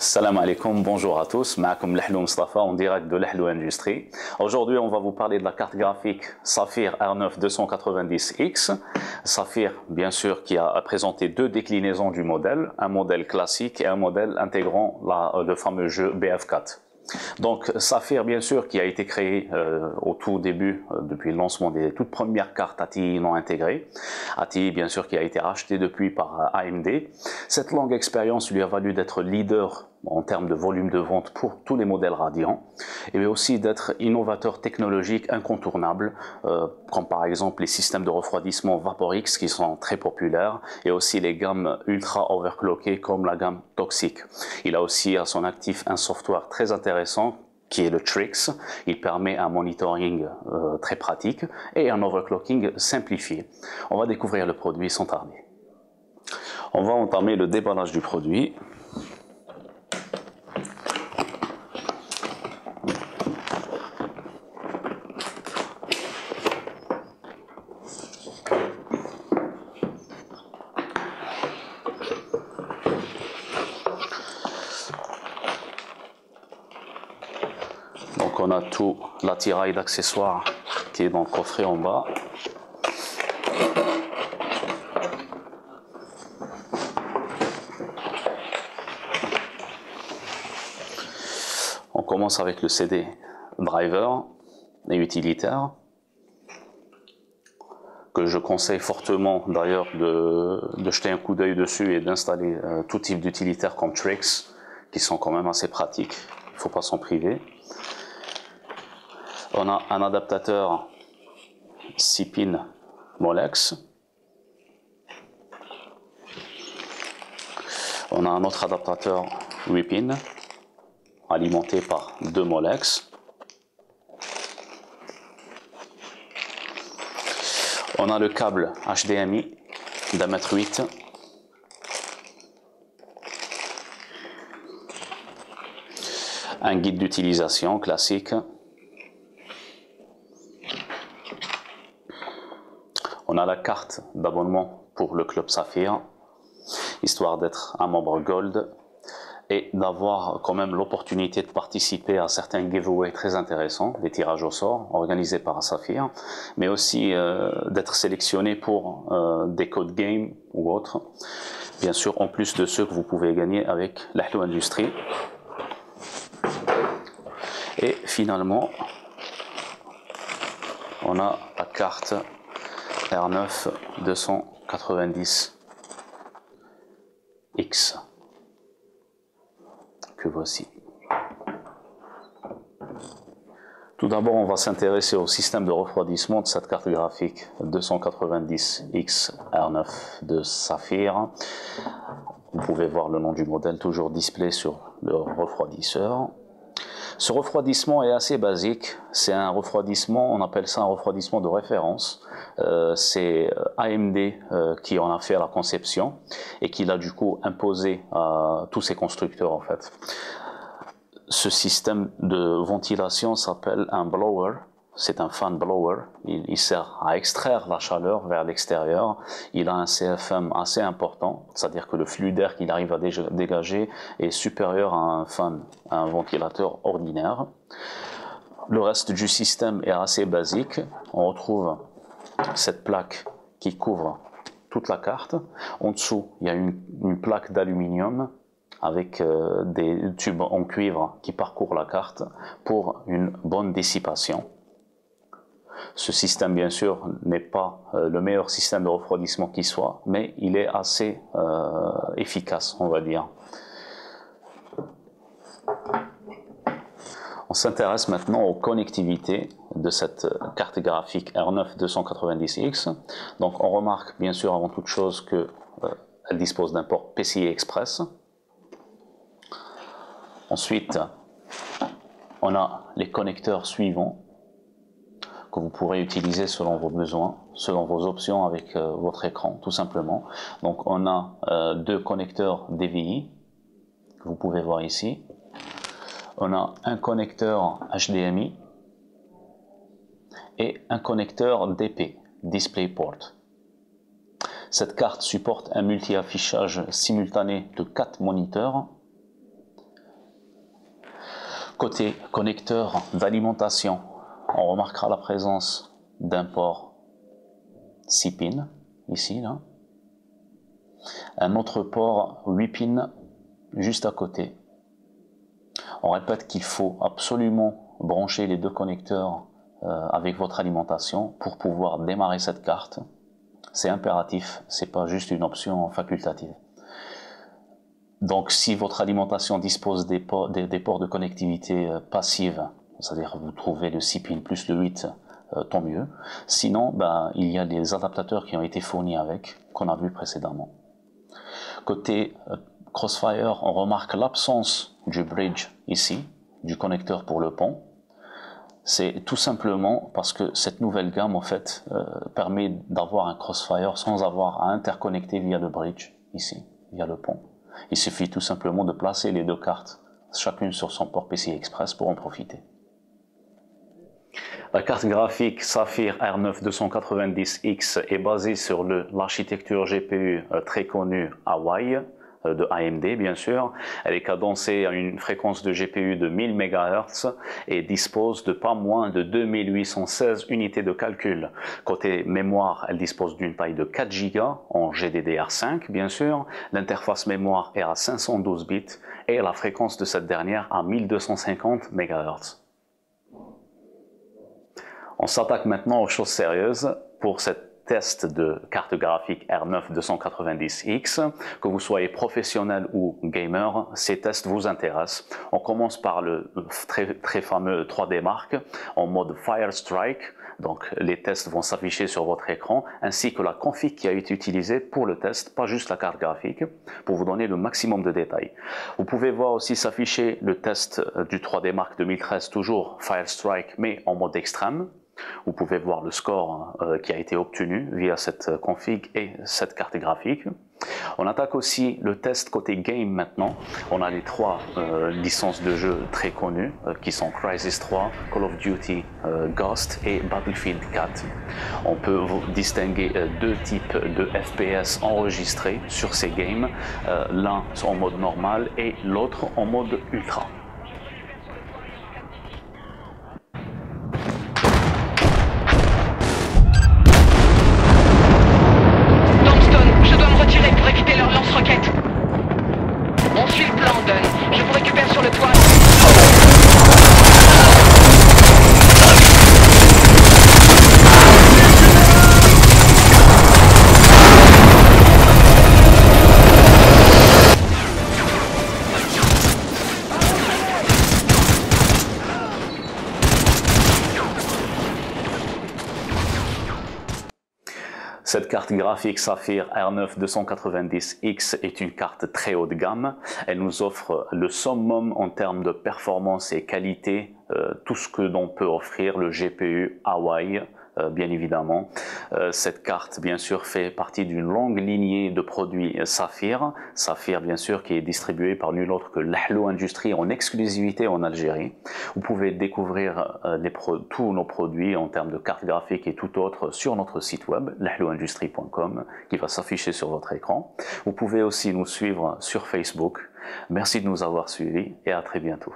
Salam alaikum, bonjour à tous, Ma'akoum Lahlou Mustafa en direct de Lahlou Industrie. Aujourd'hui, on va vous parler de la carte graphique Saphir R9 290X. Saphir, bien sûr, qui a présenté deux déclinaisons du modèle, un modèle classique et un modèle intégrant le fameux jeu BF4. Donc Saphir, bien sûr, qui a été créé au tout début, depuis le lancement des toutes premières cartes ATI non intégrées. ATI, bien sûr, qui a été racheté depuis par AMD. Cette longue expérience lui a valu d'être leader en termes de volume de vente pour tous les modèles Radeon, et aussi d'être innovateur technologique incontournable, comme par exemple les systèmes de refroidissement Vaporix qui sont très populaires, et aussi les gammes ultra overclockées comme la gamme Toxic. Il a aussi à son actif un software très intéressant qui est le Trix. Il permet un monitoring très pratique et un overclocking simplifié. On va découvrir le produit sans tarder. On va entamer le déballage du produit. Donc on a tout l'attirail d'accessoires qui est dans le coffret en bas. On commence avec le CD driver et utilitaire, que je conseille fortement d'ailleurs de jeter un coup d'œil dessus et d'installer tout type d'utilitaires comme Trix, qui sont quand même assez pratiques, il ne faut pas s'en priver. On a un adaptateur 6 pins Molex. On a un autre adaptateur 8 pins alimenté par 2 Molex. On a le câble HDMI d'1,8 m. Un guide d'utilisation classique. On a la carte d'abonnement pour le Club Saphir, histoire d'être un membre Gold et d'avoir quand même l'opportunité de participer à certains giveaways très intéressants, des tirages au sort organisés par Saphir, mais aussi d'être sélectionné pour des codes game ou autres, bien sûr en plus de ceux que vous pouvez gagner avec Lahlou Industrie. Et finalement, on a la carte R9 290X que voici. Tout d'abord, on va s'intéresser au système de refroidissement de cette carte graphique 290X R9 de Saphir. Vous pouvez voir le nom du modèle toujours display sur le refroidisseur. Ce refroidissement est assez basique, c'est un refroidissement, on appelle ça un refroidissement de référence. C'est AMD qui en a fait la conception et qui l'a du coup imposé à tous ses constructeurs en fait. Ce système de ventilation s'appelle un blower. C'est un fan blower, il sert à extraire la chaleur vers l'extérieur. Il a un CFM assez important, c'est-à-dire que le flux d'air qu'il arrive à dégager est supérieur à un fan, à un ventilateur ordinaire. Le reste du système est assez basique. On retrouve cette plaque qui couvre toute la carte. En dessous, il y a une plaque d'aluminium avec des tubes en cuivre qui parcourent la carte pour une bonne dissipation. Ce système, bien sûr, n'est pas le meilleur système de refroidissement qui soit, mais il est assez efficace, on va dire. On s'intéresse maintenant aux connectivités de cette carte graphique R9 290X. Donc, on remarque, bien sûr, avant toute chose, qu'elle dispose d'un port PCI Express. Ensuite, on a les connecteurs suivants que vous pourrez utiliser selon vos besoins, selon vos options avec votre écran, tout simplement. Donc on a deux connecteurs DVI, que vous pouvez voir ici. On a un connecteur HDMI et un connecteur DP, DisplayPort. Cette carte supporte un multi-affichage simultané de 4 moniteurs Côté connecteur d'alimentation, on remarquera la présence d'un port 6 pins, ici, là. Un autre port 8 pins juste à côté. On répète qu'il faut absolument brancher les deux connecteurs avec votre alimentation pour pouvoir démarrer cette carte. C'est impératif, c'est pas juste une option facultative. Donc si votre alimentation dispose des ports de connectivité passive, c'est-à-dire vous trouvez le 6 pins plus le 8, tant mieux. Sinon, il y a des adaptateurs qui ont été fournis avec, qu'on a vu précédemment. Côté Crossfire, on remarque l'absence du bridge ici, du connecteur pour le pont. C'est tout simplement parce que cette nouvelle gamme en fait permet d'avoir un Crossfire sans avoir à interconnecter via le bridge ici, via le pont. Il suffit tout simplement de placer les deux cartes, chacune sur son port PCI Express pour en profiter. La carte graphique Sapphire R9 290X est basée sur l'architecture GPU très connue Hawaii, de AMD bien sûr. Elle est cadencée à une fréquence de GPU de 1000 MHz et dispose de pas moins de 2816 unités de calcul. Côté mémoire, elle dispose d'une taille de 4 Go en GDDR5 bien sûr. L'interface mémoire est à 512 bits et la fréquence de cette dernière à 1250 MHz. On s'attaque maintenant aux choses sérieuses pour cette test de carte graphique R9 290X. Que vous soyez professionnel ou gamer, ces tests vous intéressent. On commence par le très fameux 3D Mark en mode Firestrike. Donc les tests vont s'afficher sur votre écran, ainsi que la config qui a été utilisée pour le test, pas juste la carte graphique, pour vous donner le maximum de détails. Vous pouvez voir aussi s'afficher le test du 3D Mark 2013, toujours Firestrike, mais en mode extrême. Vous pouvez voir le score qui a été obtenu via cette config et cette carte graphique. On attaque aussi le test côté game maintenant. On a les trois licences de jeux très connues qui sont Crysis 3, Call of Duty Ghost et Battlefield 4. On peut distinguer deux types de FPS enregistrés sur ces games, l'un en mode normal et l'autre en mode ultra. Cette carte graphique Sapphire R9 290X est une carte très haut de gamme. Elle nous offre le summum en termes de performance et qualité, tout ce que l'on peut offrir le GPU Hawaii, bien évidemment. Cette carte, bien sûr, fait partie d'une longue lignée de produits Sapphire. Sapphire, bien sûr, qui est distribué par nul autre que l'Ahlou Industries en exclusivité en Algérie. Vous pouvez découvrir tous nos produits en termes de cartes graphiques et tout autre sur notre site web, lahlouindustries.com, qui va s'afficher sur votre écran. Vous pouvez aussi nous suivre sur Facebook. Merci de nous avoir suivis et à très bientôt.